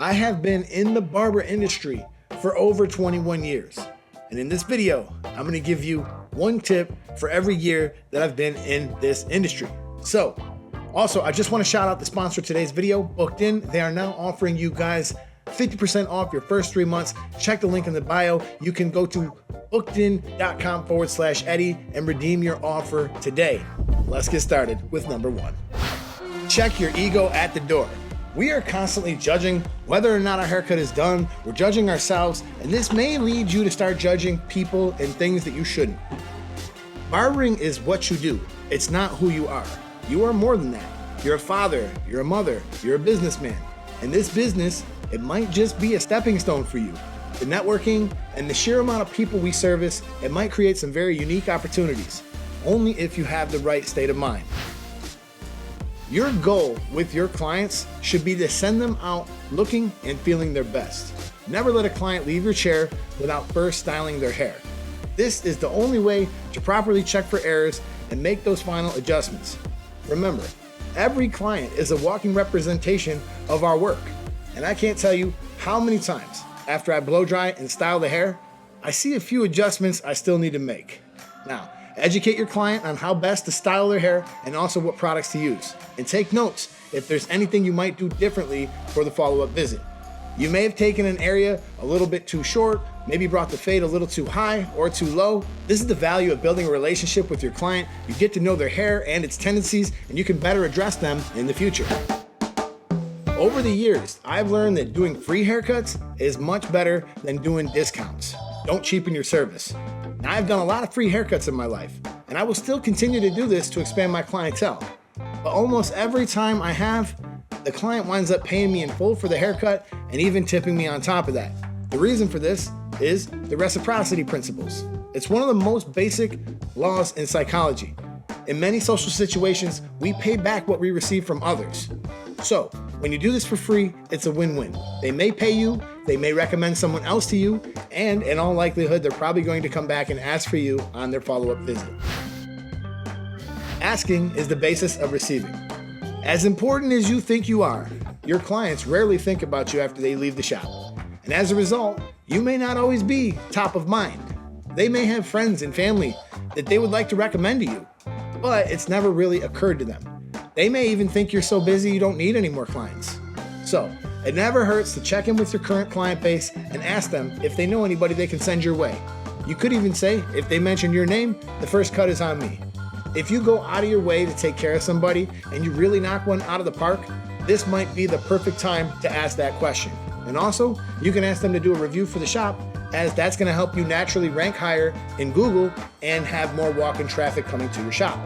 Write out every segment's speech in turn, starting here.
I have been in the barber industry for over 21 years. And in this video, I'm gonna give you one tip for every year that I've been in this industry. So, also, I just wanna shout out the sponsor of today's video, Booked In. They are now offering you guys 50% off your first 3 months. Check the link in the bio. You can go to bookedin.com/Eddie and redeem your offer today. Let's get started with number one. Check your ego at the door. We are constantly judging whether or not our haircut is done. We're judging ourselves, and this may lead you to start judging people and things that you shouldn't. Barbering is what you do. It's not who you are. You are more than that. You're a father, you're a mother, you're a businessman. And this business, it might just be a stepping stone for you. The networking and the sheer amount of people we service, it might create some very unique opportunities, only if you have the right state of mind. Your goal with your clients should be to send them out looking and feeling their best. Never let a client leave your chair without first styling their hair. This is the only way to properly check for errors and make those final adjustments. Remember, every client is a walking representation of our work. And I can't tell you how many times after I blow dry and style the hair, I see a few adjustments I still need to make. Now, educate your client on how best to style their hair and also what products to use. And take notes if there's anything you might do differently for the follow-up visit. You may have taken an area a little bit too short, maybe brought the fade a little too high or too low. This is the value of building a relationship with your client. You get to know their hair and its tendencies, and you can better address them in the future. Over the years, I've learned that doing free haircuts is much better than doing discounts. Don't cheapen your service. Now, I've done a lot of free haircuts in my life, and I will still continue to do this to expand my clientele. But almost every time I have, the client winds up paying me in full for the haircut and even tipping me on top of that. The reason for this is the reciprocity principles. It's one of the most basic laws in psychology. In many social situations, we pay back what we receive from others. So, when you do this for free, it's a win-win. They may pay you, they may recommend someone else to you, and in all likelihood, they're probably going to come back and ask for you on their follow-up visit. Asking is the basis of receiving. As important as you think you are, your clients rarely think about you after they leave the shop. And as a result, you may not always be top of mind. They may have friends and family that they would like to recommend to you, but it's never really occurred to them. They may even think you're so busy you don't need any more clients. So, it never hurts to check in with your current client base and ask them if they know anybody they can send your way. You could even say, if they mention your name, the first cut is on me. If you go out of your way to take care of somebody and you really knock one out of the park, this might be the perfect time to ask that question. And also, you can ask them to do a review for the shop, as that's gonna help you naturally rank higher in Google and have more walk-in traffic coming to your shop.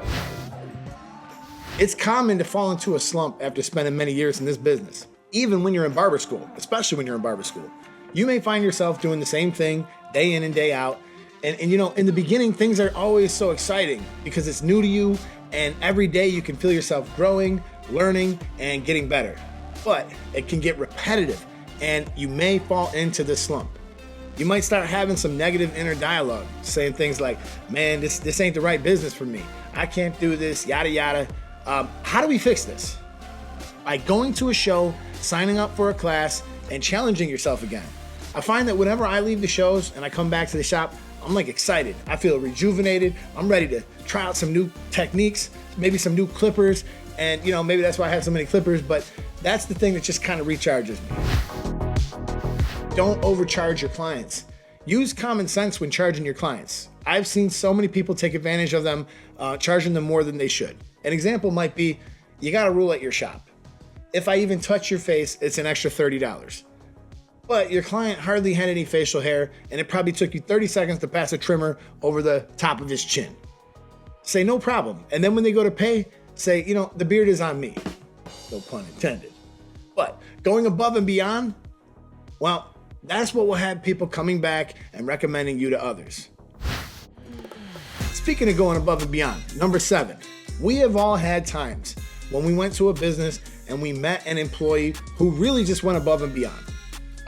It's common to fall into a slump after spending many years in this business, even when you're in barber school, especially when you're in barber school. You may find yourself doing the same thing day in and day out. And you know, in the beginning, things are always so exciting because it's new to you, and every day you can feel yourself growing, learning, and getting better. But it can get repetitive, and you may fall into this slump. You might start having some negative inner dialogue, saying things like, man, this ain't the right business for me. I can't do this, yada, yada. How do we fix this? By going to a show, signing up for a class, and challenging yourself again. I find that whenever I leave the shows and I come back to the shop, I'm like excited. I feel rejuvenated. I'm ready to try out some new techniques, maybe some new clippers. And you know, maybe that's why I have so many clippers, but that's the thing that just kind of recharges me. Don't overcharge your clients. Use common sense when charging your clients. I've seen so many people take advantage of them, charging them more than they should. An example might be, you got a rule at your shop. If I even touch your face, it's an extra $30. But your client hardly had any facial hair, and it probably took you 30 seconds to pass a trimmer over the top of his chin. Say no problem. And then when they go to pay, say, you know, the beard is on me. No pun intended. But going above and beyond, well, that's what will have people coming back and recommending you to others. Speaking of going above and beyond, number 7, we have all had times when we went to a business and we met an employee who really just went above and beyond.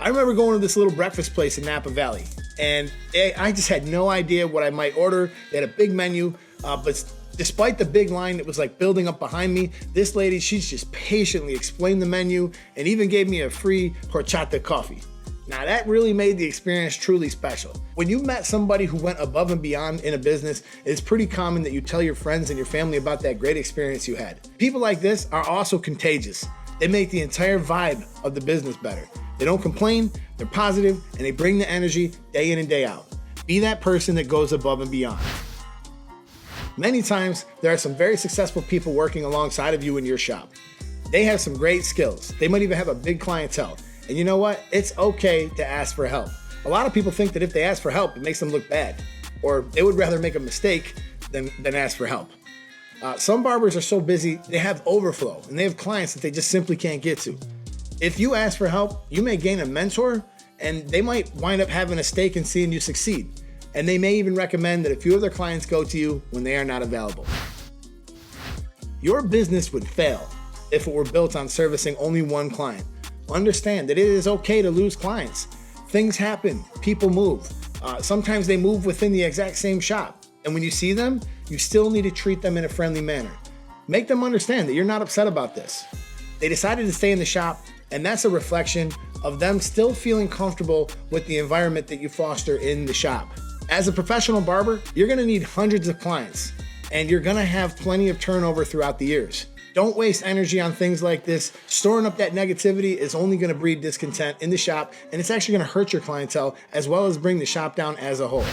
I remember going to this little breakfast place in Napa Valley, and I just had no idea what I might order. They had a big menu, but Despite the big line that was like building up behind me, this lady, she's just patiently explained the menu and even gave me a free horchata coffee. Now that really made the experience truly special. When you've met somebody who went above and beyond in a business, it's pretty common that you tell your friends and your family about that great experience you had. People like this are also contagious. They make the entire vibe of the business better. They don't complain, they're positive, and they bring the energy day in and day out. Be that person that goes above and beyond. Many times, there are some very successful people working alongside of you in your shop. They have some great skills. They might even have a big clientele. And you know what? It's okay to ask for help. A lot of people think that if they ask for help, it makes them look bad, or they would rather make a mistake than ask for help. Some barbers are so busy, they have overflow, and they have clients that they just simply can't get to. If you ask for help, you may gain a mentor, and they might wind up having a stake in seeing you succeed. And they may even recommend that a few of their clients go to you when they are not available. Your business would fail if it were built on servicing only one client. Understand that it is okay to lose clients. Things happen, people move. Sometimes they move within the exact same shop. And when you see them, you still need to treat them in a friendly manner. Make them understand that you're not upset about this. They decided to stay in the shop, and that's a reflection of them still feeling comfortable with the environment that you foster in the shop. As a professional barber, you're gonna need hundreds of clients, and you're gonna have plenty of turnover throughout the years. Don't waste energy on things like this. Storing up that negativity is only gonna breed discontent in the shop, and it's actually gonna hurt your clientele as well as bring the shop down as a whole.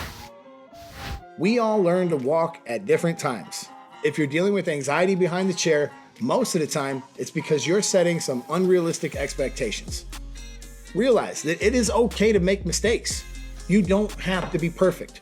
We all learn to walk at different times. If you're dealing with anxiety behind the chair, most of the time, it's because you're setting some unrealistic expectations. Realize that it is okay to make mistakes. You don't have to be perfect.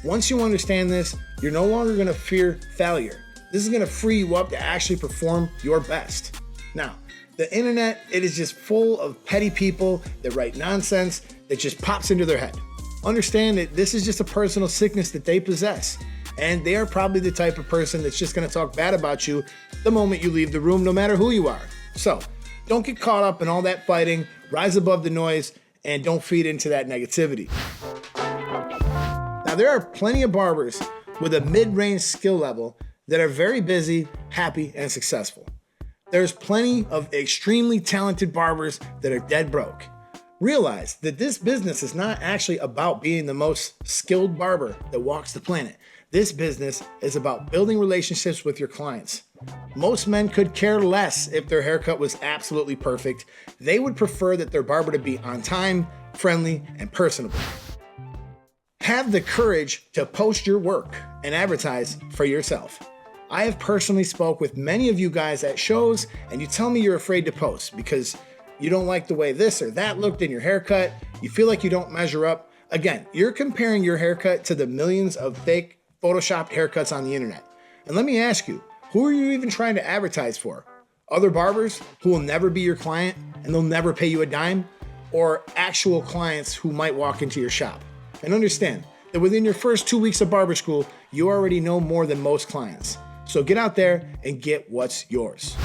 Once you understand this, you're no longer gonna fear failure. This is gonna free you up to actually perform your best. Now, the internet, it is just full of petty people that write nonsense that just pops into their head. Understand that this is just a personal sickness that they possess, and they are probably the type of person that's just gonna talk bad about you the moment you leave the room, no matter who you are. So, don't get caught up in all that fighting, rise above the noise, and don't feed into that negativity. Now, there are plenty of barbers with a mid-range skill level that are very busy, happy, and successful. There's plenty of extremely talented barbers that are dead broke. Realize that this business is not actually about being the most skilled barber that walks the planet. This business is about building relationships with your clients. Most men could care less if their haircut was absolutely perfect. They would prefer that their barber to be on time, friendly, and personable. Have the courage to post your work and advertise for yourself. I have personally spoke with many of you guys at shows, and you tell me you're afraid to post because you don't like the way this or that looked in your haircut. You feel like you don't measure up. Again, you're comparing your haircut to the millions of fake photoshopped haircuts on the internet. And let me ask you, who are you even trying to advertise for? Other barbers who will never be your client and they'll never pay you a dime? Or actual clients who might walk into your shop? And understand that within your first 2 weeks of barber school, you already know more than most clients. So get out there and get what's yours.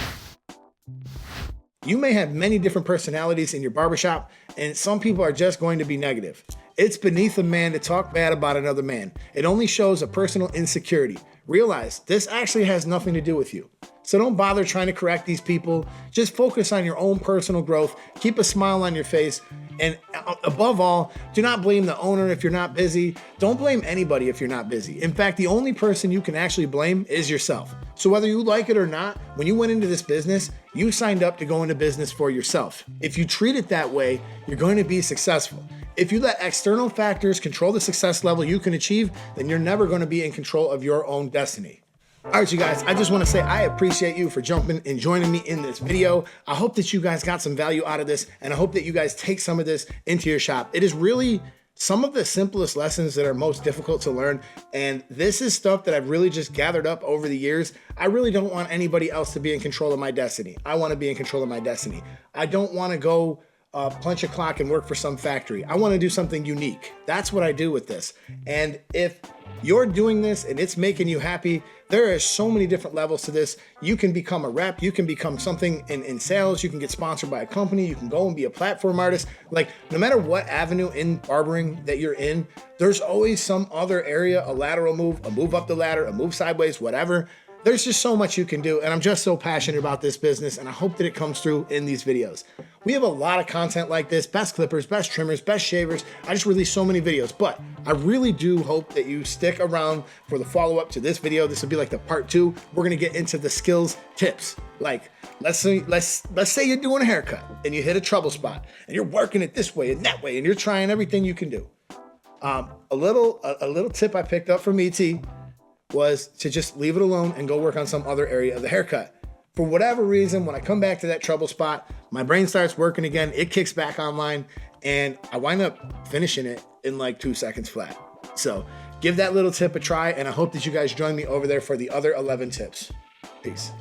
You may have many different personalities in your barbershop, and some people are just going to be negative. It's beneath a man to talk bad about another man. It only shows a personal insecurity. Realize this actually has nothing to do with you. So don't bother trying to correct these people. Just focus on your own personal growth. Keep a smile on your face. And above all, do not blame the owner if you're not busy. Don't blame anybody if you're not busy. In fact, the only person you can actually blame is yourself. So whether you like it or not, when you went into this business, you signed up to go into business for yourself. If you treat it that way, you're going to be successful. If you let external factors control the success level you can achieve, then you're never going to be in control of your own destiny. All right, you guys, I just want to say I appreciate you for jumping and joining me in this video. I hope that you guys got some value out of this, and I hope that you guys take some of this into your shop. It is really some of the simplest lessons that are most difficult to learn, and this is stuff that I've really just gathered up over the years. I really don't want anybody else to be in control of my destiny. I want to be in control of my destiny. I don't want to go punch a clock and work for some factory. I want to do something unique. That's what I do with this. And if you're doing this and it's making you happy, there are so many different levels to this. You can become a rep, you can become something in sales, you can get sponsored by a company, you can go and be a platform artist. Like, no matter what avenue in barbering that you're in, there's always some other area, a lateral move, a move up the ladder, a move sideways, whatever. There's just so much you can do, and I'm just so passionate about this business, and I hope that it comes through in these videos. We have a lot of content like this, best clippers, best trimmers, best shavers. I just released so many videos, but I really do hope that you stick around for the follow-up to this video. This will be like the part 2. We're gonna get into the skills tips. Like, let's say you're doing a haircut and you hit a trouble spot and you're working it this way and that way and you're trying everything you can do. A little tip I picked up from ET was to just leave it alone and go work on some other area of the haircut. For whatever reason, when I come back to that trouble spot, my brain starts working again, it kicks back online, and I wind up finishing it in like 2 seconds flat. So give that little tip a try, and I hope that you guys join me over there for the other 11 tips. Peace.